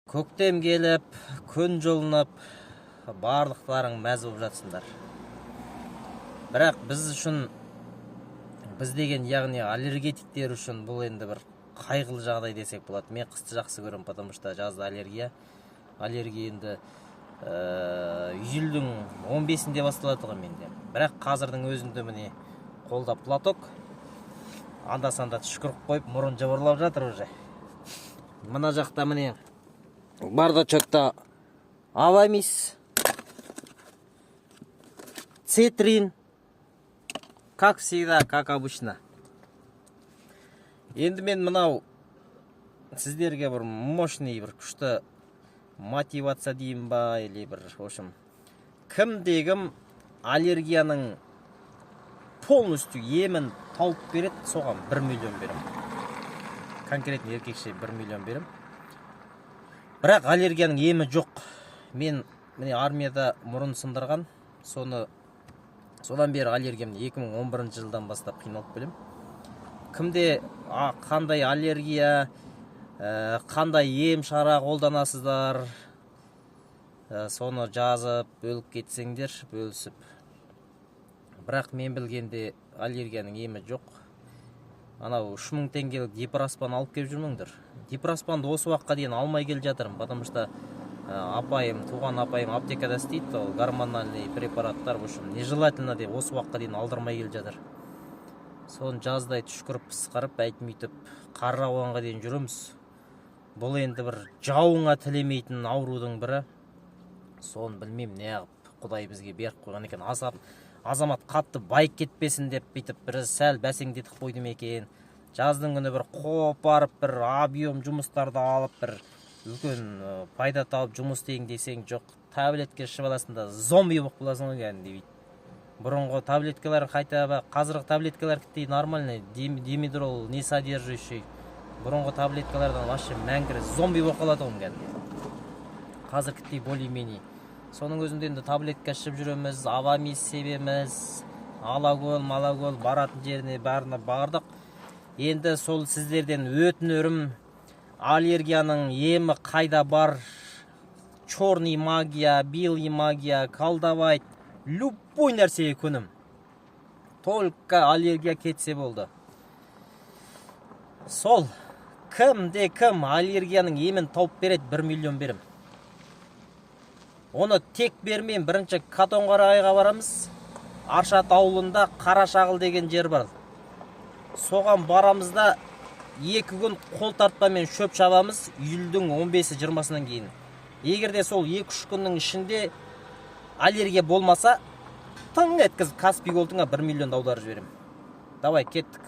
Көктем келіп, күн жылынып, барлықтарың мәз болып жатсыңдар. Бірақ біз үшін, біз деген яғни аллергетиктер үшін бұл енді бір қайғылы жағдай десек болады. Мен қысты жақсы көремін, потому что жазда аллергия енді июльдің 15-інде басталады ғой менде. Бірақ қазірдің өзінде міне қолда платок, анда-санда түшкіріп қойып, мұрын жыбырлап жатыр уже. Мына жақта міне бардачокта авамис, цитрин, как всегда, как обычно. Енді мен мынау сіздерге бір мощный, бір күшті мотивация дейін ба, или бір, в общем, кім аллергияның полностью емін тауып береді, соған 1 миллион берем. Конкретно еркекше 1 миллион берем. Бірақ аллергияның емі жоқ. Мен міне армияда мұрын сындырған, содан бері аллергиямды 2011 жылдан бастап қиналып келем. Кімде қандай аллергия, қандай ем шара қолданасыздар, соны жазып, бөліп кетсеңдер, бөлісіп. Бірақ мен білгенде аллергияның емі жоқ. Анау 3000 теңгелік дипроспан алып келіп жүрмеңдер. Дипроспанды осы уақытқа дейін алмай келе жатырмын, потому что туған апайым аптекада істейді, ол гормональный препараттар, в общем, нежелательно деп осы уақытқа дейін алдырмай келе жатыр. Соны жаздай түшкіріп, пысқарып, әйтмейтіп, қарға оғанға дейін жүреміз. Бұл енді бір жауыңа тілемейтін аурудың бірі. Соны білмеймін, неғып Құдай бізге беріп қойған екен. Азамат қатты байып кетпесін деп бүйтіп бір сәл бәсеңдетіп қойды ма екен. Жаздың күні бір қопарып, бір объем жұмыстарды алып, бір үлкен пайда тауып жұмыс істейін десең жоқ. Таблетке ішіп аласында зомби болып қаласың ғой дейді. Бұрынғы таблеткалар қайта, қазіргі таблеткалар кеттей нормальный, димедрол не содержащий. Бұрынғы таблеткалардан вообще мәңгірі зомби болып қалады ғой. Қазір кеттей более-менее. Соның өзінде енді таблетка ішіп жүреміз, авамис себеміз, алакөл, баратын жеріне бәріне бардық. Енді сол сіздерден өтінерім, аллергияның емі қайда бар, черный магия, белый магия, колдовать, любой нәрсеге көнім. Только аллергия кетсе болды. Сол, кім аллергияның емін тауып береді, 1 миллион берем. Оны тек бермейін, бірінші Қатонқарағайға барамыз. Аршат ауылында Қарашағыл деген жер бар. Соған барамызда 2 күн қол тартпамен шөп шабамыз, июльдің 15-20-сынан кейін. Егерде сол 2-3 күннің ішінде аллергия болмаса, тың еткіз Каспий Голдыңа 1 миллион аударып жіберем. Давай, кеттік.